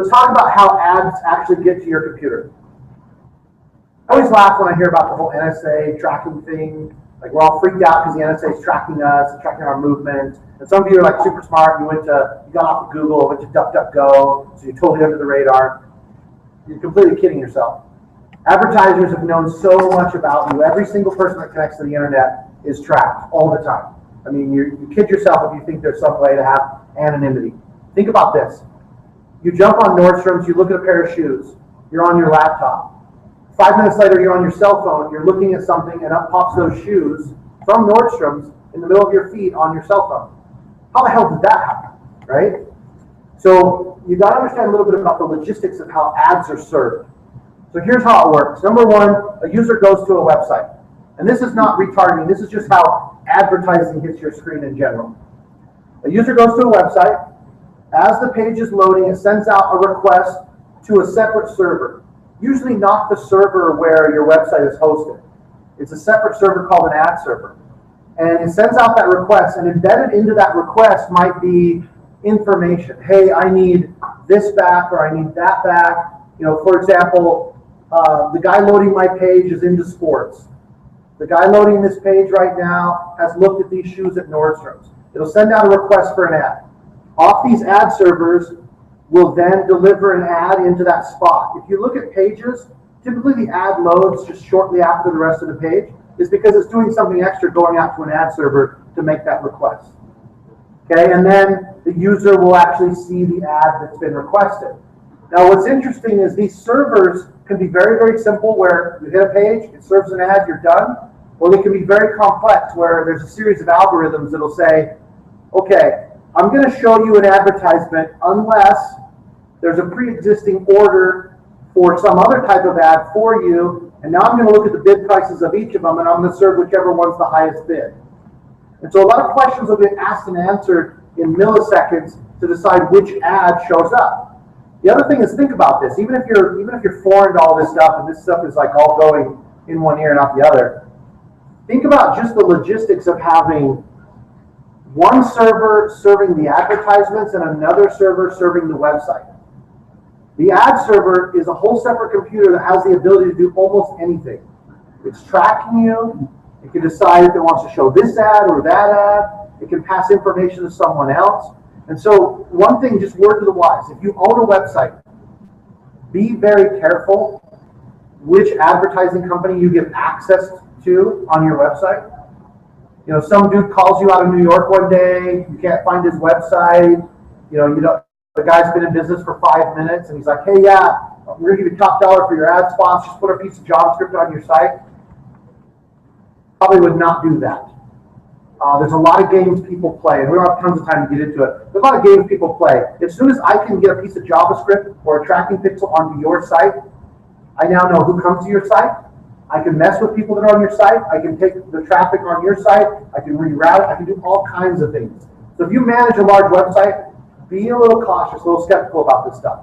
let's talk about how ads actually get to your computer. I always laugh when I hear about the whole NSA tracking thing. Like, we're all freaked out because the NSA is tracking us, tracking our movement. And some of you are like super smart. You got off of Google, went to DuckDuckGo, so you're totally under the radar. You're completely kidding yourself. Advertisers have known so much about you. Every single person that connects to the internet is tracked all the time. I mean, you kid yourself if you think there's some way to have anonymity. Think about this. You jump on Nordstrom's, you look at a pair of shoes. You're on your laptop. 5 minutes later, you're on your cell phone, you're looking at something, and up pops those shoes from Nordstrom's in the middle of your feed on your cell phone. How the hell did that happen, right? So you got to understand a little bit about the logistics of how ads are served. So here's how it works. Number one, a user goes to a website. And this is not retargeting, this is just how advertising hits your screen in general. A user goes to a website. As the page is loading, it sends out a request to a separate server. Usually not the server where your website is hosted. It's a separate server called an ad server. And it sends out that request, and embedded into that request might be information. Hey, I need this back, or I need that back. You know, for example, the guy loading my page is into sports. The guy loading this page right now has looked at these shoes at Nordstrom's. It'll send out a request for an ad. Off these ad servers will then deliver an ad into that spot. If you look at pages, typically the ad loads just shortly after the rest of the page. Is because it's doing something extra going out to an ad server to make that request. Okay, and then the user will actually see the ad that's been requested. Now what's interesting is these servers can be very, very simple where you hit a page, it serves an ad, you're done. Or they can be very complex where there's a series of algorithms that'll say, okay, I'm going to show you an advertisement unless there's a pre-existing order for some other type of ad for you, and now I'm going to look at the bid prices of each of them, and I'm going to serve whichever one's the highest bid. And so a lot of questions will get asked and answered in milliseconds to decide which ad shows up. The other thing is, think about this. Even if you're foreign to all this stuff, and this stuff is like all going in one ear and out the other, think about just the logistics of having one server serving the advertisements and another server serving the website. The ad server is a whole separate computer that has the ability to do almost anything. It's tracking you. It can decide if it wants to show this ad or that ad. It can pass information to someone else. And so one thing, just word to the wise, if you own a website, be very careful which advertising company you give access to on your website. You know, some dude calls you out of New York one day, you can't find his website, the guy's been in business for 5 minutes, and he's like, hey, yeah, we're going to give you top dollar for your ad spots, just put a piece of JavaScript on your site. Probably would not do that. There's a lot of games people play, and we don't have tons of time to get into it. There's a lot of games people play. As soon as I can get a piece of JavaScript or a tracking pixel onto your site, I now know who comes to your site. I can mess with people that are on your site. I can take the traffic on your site. I can reroute. I can do all kinds of things. So if you manage a large website, be a little cautious, a little skeptical about this stuff.